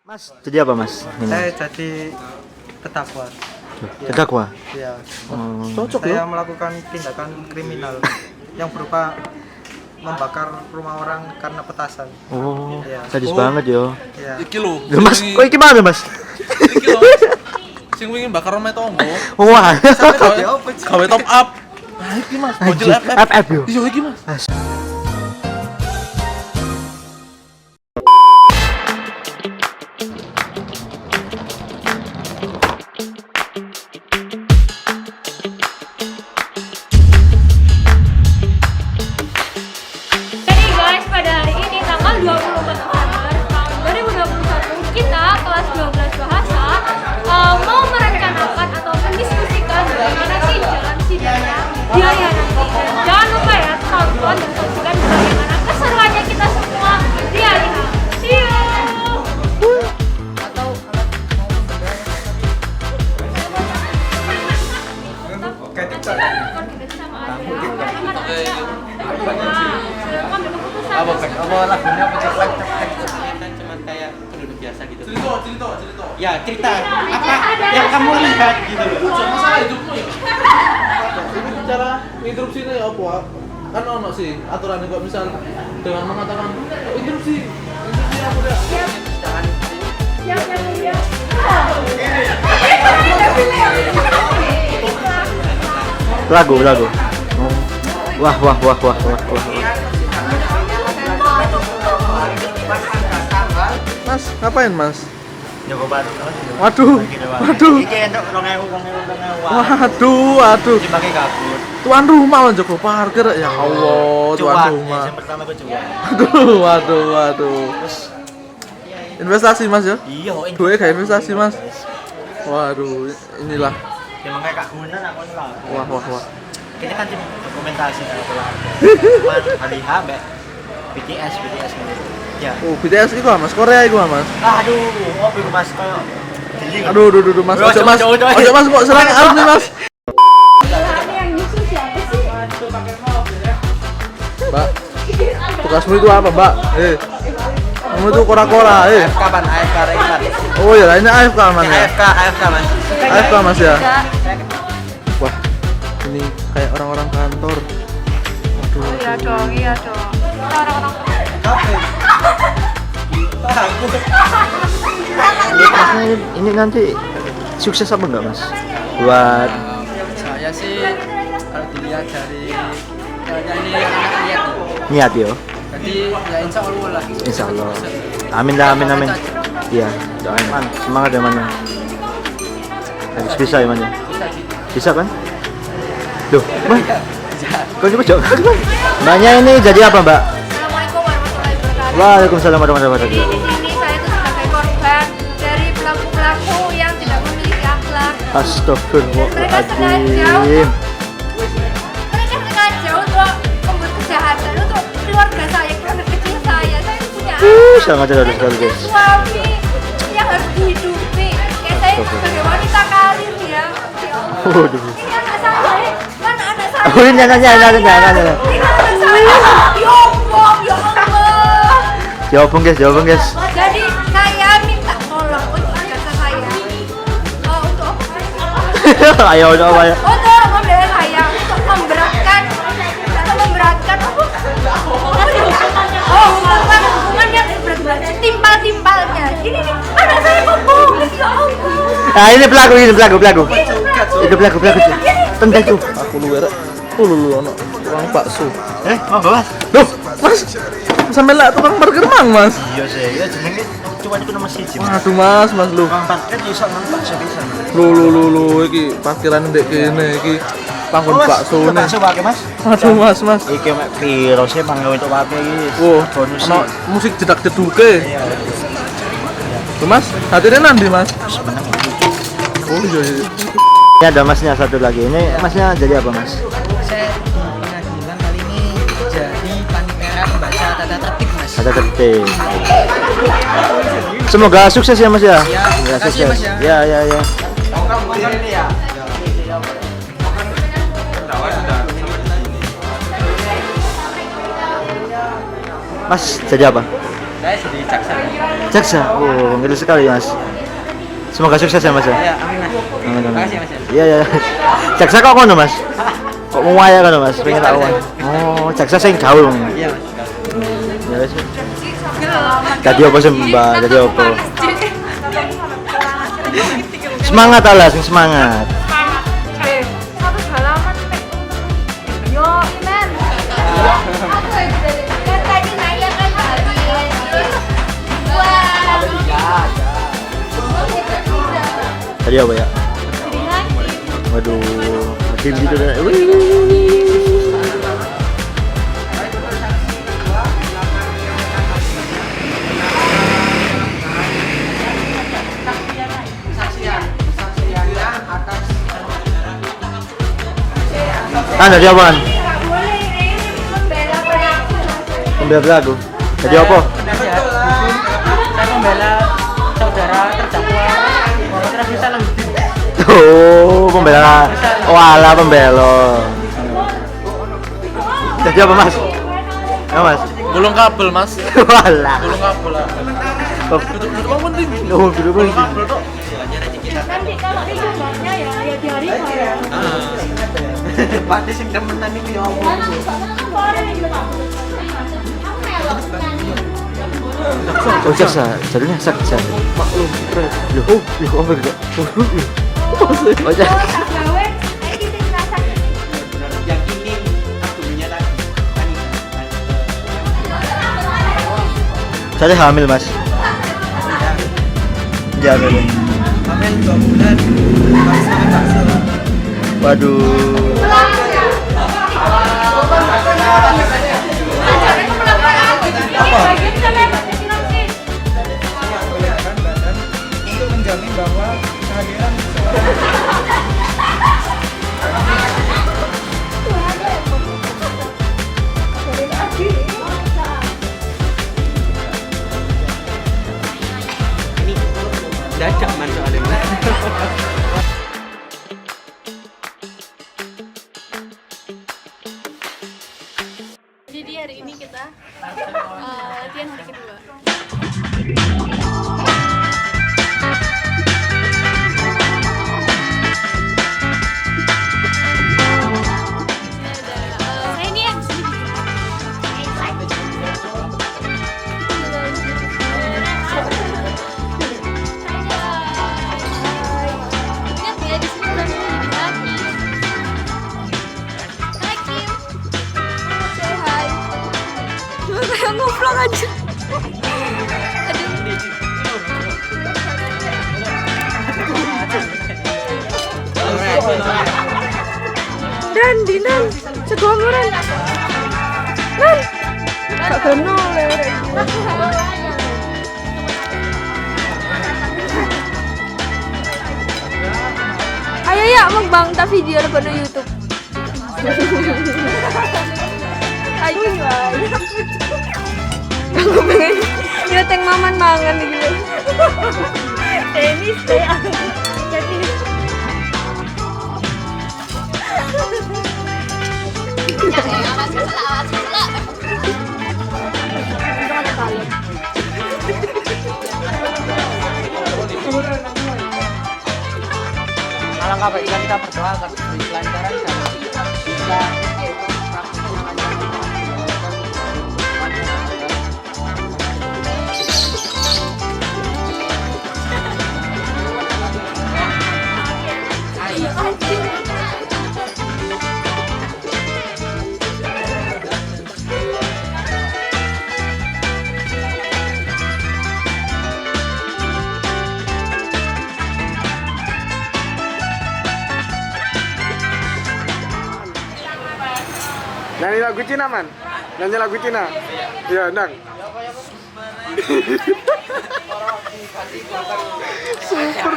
Mas, jadi apa mas? Ini. Saya jadi terdakwa. Terdakwa? Ya. Cocok Saya ya? melakukan tindakan kriminal yang berupa membakar rumah orang karena petasan. Oh, Iya. sadis banget yo. Ya. Iki lho. Loh, mas, kok iki mana mas? Iki lho. Sing wingi bakar omahe tonggo. Wah, Gawe top up. Nah, iki Mas, bocil FF. FF yo. Iya iki Mas. Jadi guys, pada hari ini tanggal 24 November tahun 2021 kita kelas 12 bahasa mau merencanakan atau mendiskusikan bagaimana sih jalan sidangnya biaya nanti. Dan jangan lupa ya tonton dan saksikan bagaimana keseruannya kita semua di hari H. See you. Apa lagunya apa cerita kan cuma kayak penduduk biasa gitu. Cerita. Ya cerita apa yang kamu lihat gitu loh. Masalah hidupmu ya. Ini cara interupsinya ya apa? Kan ono sih aturan kok misal dengan mengatakan interupsi apa ya? Lagu. Oh. Wah. Mas, ngapain Mas? Joko Baru. Waduh. Iki entuk 2000. Waduh. Dipakai kabut. Tuan rumah Joko parkir ya Allah, tuan Cuan. rumah. Yang pertama gue cuan. Waduh. Investasi Mas ya? Iya, Duit kayak investasi Mas. Waduh, inilah. Emang kayak Kak Munan aku lah. Wah. Ini kan tim dokumentasi dari keluarga. Cuman hari H mbak BTS gitu. Ya. Oh, BTS itu Mas, Korea itu Mas. Aduh, opo iku Mas koyo jeli. Aduh, Mas. Ojo Mas. Ojo Mas kok serang arep nih Mas. Yang nyusul siapa sih? Mbak. Tugasmu itu apa, Mbak? Kamu itu kora-kora, Kapan AFK Rekmat? Oh iya, ini AFK Mas ya. AFK Mas. AFK Mas ya. Wah, ini kayak orang-orang kantor. Aduh. Iya dong. Orang-orang Masnya ini nanti sukses apa enggak mas? Buat Saya sih kalau dilihat dari ini anak lihat niat yo. jadi ya insya Allah lah. Insya Allah. Amin. Iya, doain man. Semangat ya man. Harus bisa ya man. Bisa kan? Duh, man. Kau coba jawab. Mbaknya ini jadi apa mbak? Assalamualaikum warahmatullahi wabarakatuh. Waalaikumsalam warahmatullahi Jadi wabarakatuh. di sini saya tuh sebagai korban dari pelaku-pelaku yang tidak memiliki akhlak. Mereka Astagfirullahaladzim. sengaja untuk membuat kejahatan untuk keluarga saya, keluarga kecil saya. Saya itu punya Sangat cerdas sekali guys. suami yang harus dihidupi. Kayak saya sebagai wanita karir ya. Ya Allah. Waduh. Ini anak saya, mana anak saya? Oh, ini anaknya. Ini anak saya. Ya Allah. Jawabin guys. Jadi saya minta tolong untuk jasa saya. Untuk apa? Ayo. Untuk membela saya, untuk memberatkan apa? Hukuman yang berat-berat, timpal-timpalnya. Ini nih, anak saya kebongkis, ya Allah. Nah ini pelaku. Itu pelaku. Tentang tuh. Aku luwer. Lu ono tukang bakso. Mau bawa? Duh, Mas. Sampai lah tukang parkir mang, Mas. Iya sih, ya jenenge cuman iku nomor 1. Waduh, Mas lu. Bang parkir iso nang bakso bisa. Lu iki parkiran ndek kene iki panggon bakso ne. Bakso wae Mas. Aduh, Mas. Iki mek piro sih mangga untuk wae iki. Oh, bonus. ono musik jedak-jeduke. Iya. Tuh, Mas, hadirnya nanti, Mas. Sebenarnya Oh iya. Ini ada masnya satu lagi. Ini masnya jadi apa mas? saya di pengadilan kali ini jadi panitia membaca tata tertib Mas. Ada tertib. Semoga sukses ya mas ya. Ya, Semoga makasih, Mas, ya. Ya. Mas jadi apa? Saya di Jaksa. Jaksa. Oh, ngeri sekali Mas. Semoga sukses ya Mas ya. Ya, amin Mas. Amin, amin. Makasih Mas. Iya ya. Jaksa kok ngono Mas? Kok mau waya kan Mas? Pengen tahu. Oh, jaksa sing gaul. Iya Mas. Ya wis. Tadi apa sih Mbak? Tadi apa? Semangat Allah, sing semangat. Satu halaman yo Iman kan tadi Naya kan habis wah Tadi apa ya? Waduh, hakim gitu kan. Tadi apaan? Pembela pelaku. Tadi apa? Saya membela saudara terdakwa Muhammad Rafi Salam. Oh, pembela. Walah pembela. Jadi apa Mas? Ya Mas. Gulung kabel mas. Walah. Gulung kabel lah. Duduk apa penting? Oh, dulu Gulung kabel tuh. nanti kalau di gambarnya ya di hari Pati sing temenan iki yo opo? Oh, jaksa. Jadinya jaksa. Maklum. Loh, oh, apa gitu? Oh, jaksa. Yang ini aku menyatakan Saya hamil Mas. Hamil. Hamil 2 bulan. Harus makan bakso. Waduh. Goyahkan badan untuk menjamin bahwa kehadiran ini dadak man soalnya. Jadi hari ini kita latihan hari kedua. Saya ini yang ingat ya di sini udah jadi lagi. Hai Kim. Say hi. Cuma kayak ngobrol aja. Aduh. Dan Dinan, segongoran. Nan. Kak Geno lerek. Ayo ya mukbang tak video ke YouTube. Ayo guys. Aku pengen nyeteng maman mangan gitu. Tenis deh. Jadi Alangkah baiknya kita berdoa agar kelancaran dan bisa nyanyi lagu Cina man. Nyanyi lagu Cina. Iya, Nang. Super.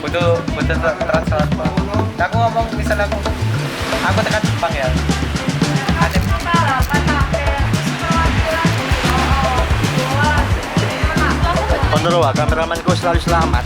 butuh transfer. Aku ngomong misal aku tekan Jepang ya. Konro, kameramanku selalu selamat.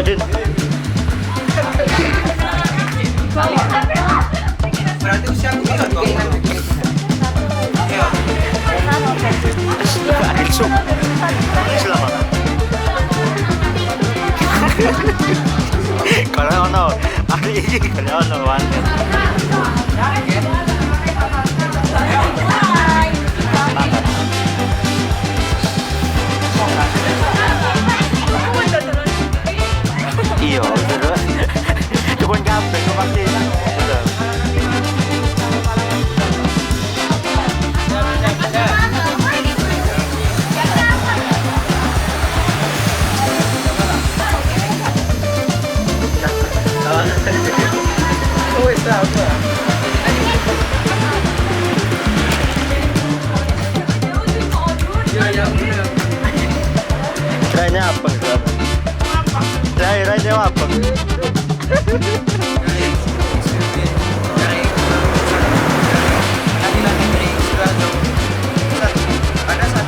Din. Berarti usia aku ikut kok. Iya. Adil Suk. Selamat. Kalau ono, ahli ini kalau ono wanita. Iya, betul. Cuma kabeh kok pasti. Betul. Oh, itu apa? Iya, yang benar. Kayaknya apa? Kayaknya apa? Pada saat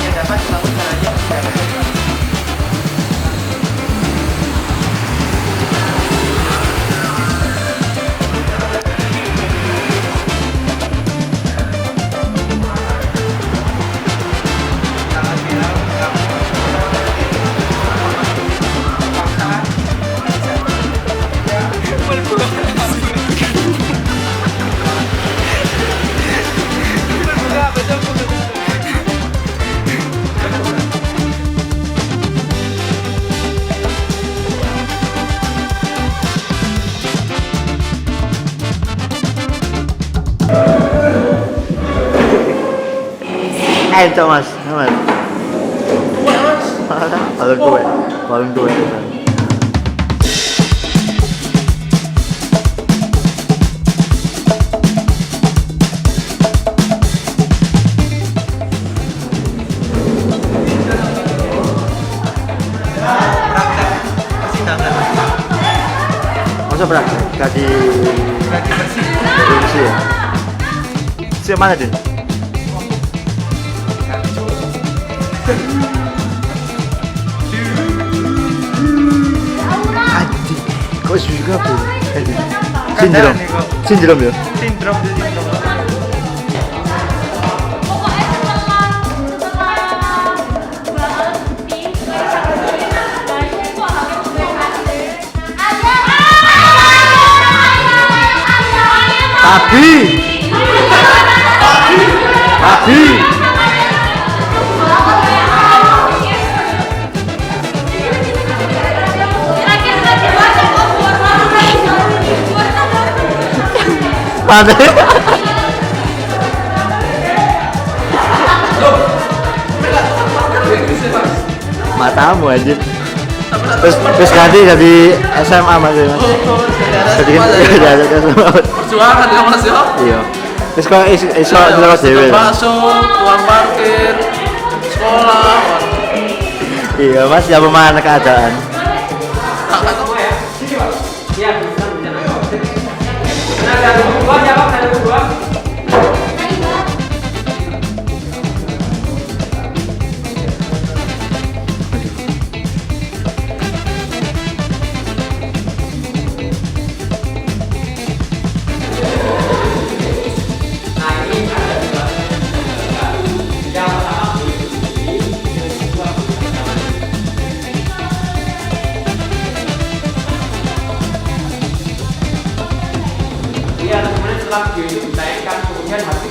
yang dapat dilakukan aja. Cok mas, mas. Balon kue, balon kue. Masa praktek? Gaji bersih ya? Siapa mana Din? Anjing, kok juga bro? Sindrom, sindrom ya? Sindrom. Pokoknya setelah 2 lebih Abi, Abi. Padahal matamu aja. Terus ganti jadi SMA mas. Jadi kan ada SMA. Perjuangan ya Mas ya. Iya. Terus kok iso ndelok dhewe. Masuk, uang parkir, sekolah. Iya mas, ya mana keadaan. Iya, kemudian setelah dinaikkan kemudian masih